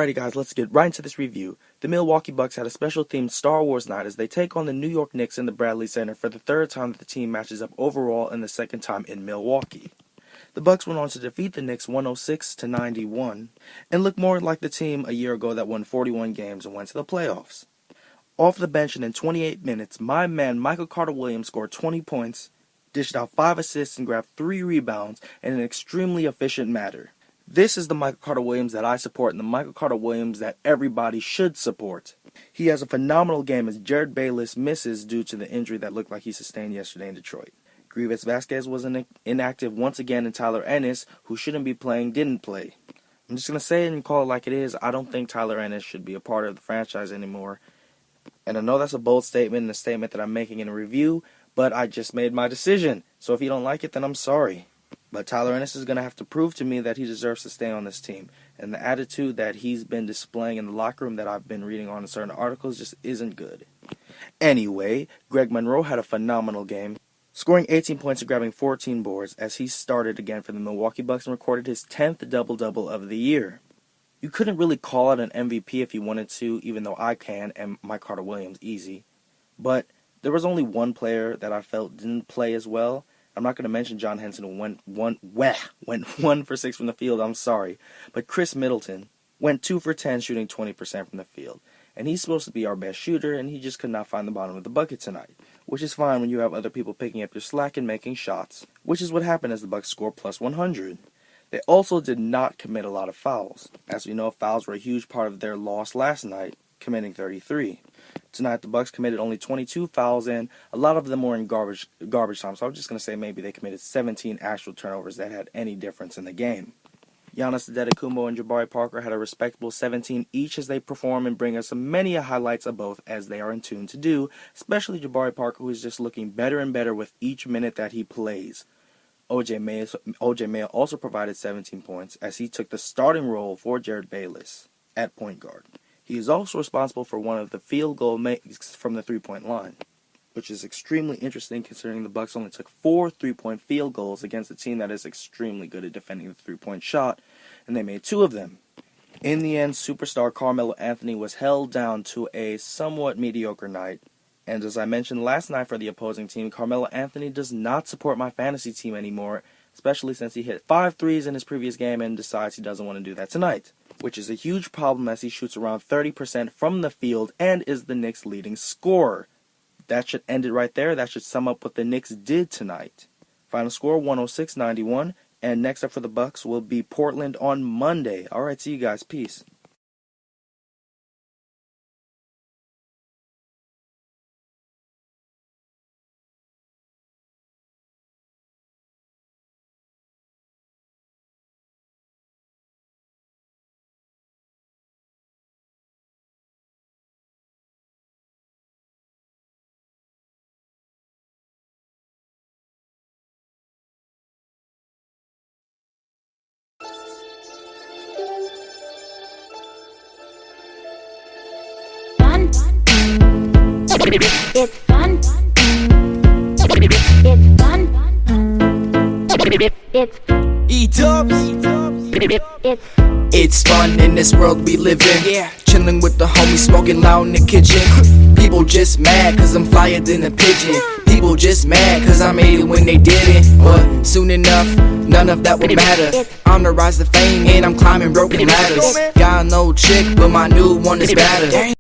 Alrighty guys, let's get right into this review. The Milwaukee Bucks had a special themed Star Wars night as they take on the New York Knicks in the Bradley Center for the third time that the team matches up overall and the second time in Milwaukee. The Bucks went on to defeat the Knicks 106-91 and look more like the team a year ago that won 41 games and went to the playoffs. Off the bench and in 28 minutes, my man Michael Carter-Williams scored 20 points, dished out 5 assists and grabbed 3 rebounds in an extremely efficient manner. This is the Michael Carter-Williams that I support and the Michael Carter-Williams that everybody should support. He has a phenomenal game as Jerryd Bayless misses due to the injury that looked like he sustained yesterday in Detroit. Greivis Vasquez was inactive once again and Tyler Ennis, who shouldn't be playing, didn't play. I'm just going to say it and call it like it is. I don't think Tyler Ennis should be a part of the franchise anymore. And I know that's a bold statement and a statement that I'm making in a review, but I just made my decision. So if you don't like it, then I'm sorry. But Tyler Ennis is going to have to prove to me that he deserves to stay on this team. And the attitude that he's been displaying in the locker room that I've been reading on in certain articles just isn't good. Anyway, Greg Monroe had a phenomenal game, scoring 18 points and grabbing 14 boards as he started again for the Milwaukee Bucks and recorded his 10th double-double of the year. You couldn't really call it an MVP if you wanted to, even though I can, and Mike Carter-Williams easy. But there was only one player that I felt didn't play as well. I'm not going to mention John Henson, who went 1 for 6 from the field, I'm sorry. But Chris Middleton went 2 for 10, shooting 20% from the field. And he's supposed to be our best shooter, and he just could not find the bottom of the bucket tonight. Which is fine when you have other people picking up your slack and making shots. Which is what happened as the Bucks scored plus 100. They also did not commit a lot of fouls. As we know, fouls were a huge part of their loss last night, committing 33. Tonight, the Bucks committed only 22 fouls, and a lot of them were in garbage time. So I'm just going to say maybe they committed 17 actual turnovers that had any difference in the game. Giannis Antetokounmpo and Jabari Parker had a respectable 17 each as they perform and bring us many highlights of both as they are in tune to do, especially Jabari Parker, who is just looking better and better with each minute that he plays. O.J. Mayo also provided 17 points as he took the starting role for Jerryd Bayless at point guard. He is also responsible for one of the field goal makes from the three-point line, which is extremely interesting considering the Bucks only took 4 three-point field goals against a team that is extremely good at defending the three-point shot, and they made 2 of them. In the end, superstar Carmelo Anthony was held down to a somewhat mediocre night, and as I mentioned last night for the opposing team, Carmelo Anthony does not support my fantasy team anymore, especially since he hit 5 threes in his previous game and decides he doesn't want to do that tonight, which is a huge problem as he shoots around 30% from the field and is the Knicks' leading scorer. That should end it right there. That should sum up what the Knicks did tonight. Final score 106-91, and next up for the Bucks will be Portland on Monday. Alright, see you guys. Peace. It's fun. It's fun. It's E-dubs. It's fun in this world we live in. Yeah. Chilling with the homies, smoking loud in the kitchen. People just mad cause I'm flyer than a pigeon. People just mad cause I made it when they didn't. But soon enough, none of that will matter. I'm the rise to fame and I'm climbing broken ladders. Got no chick, but my new one is better.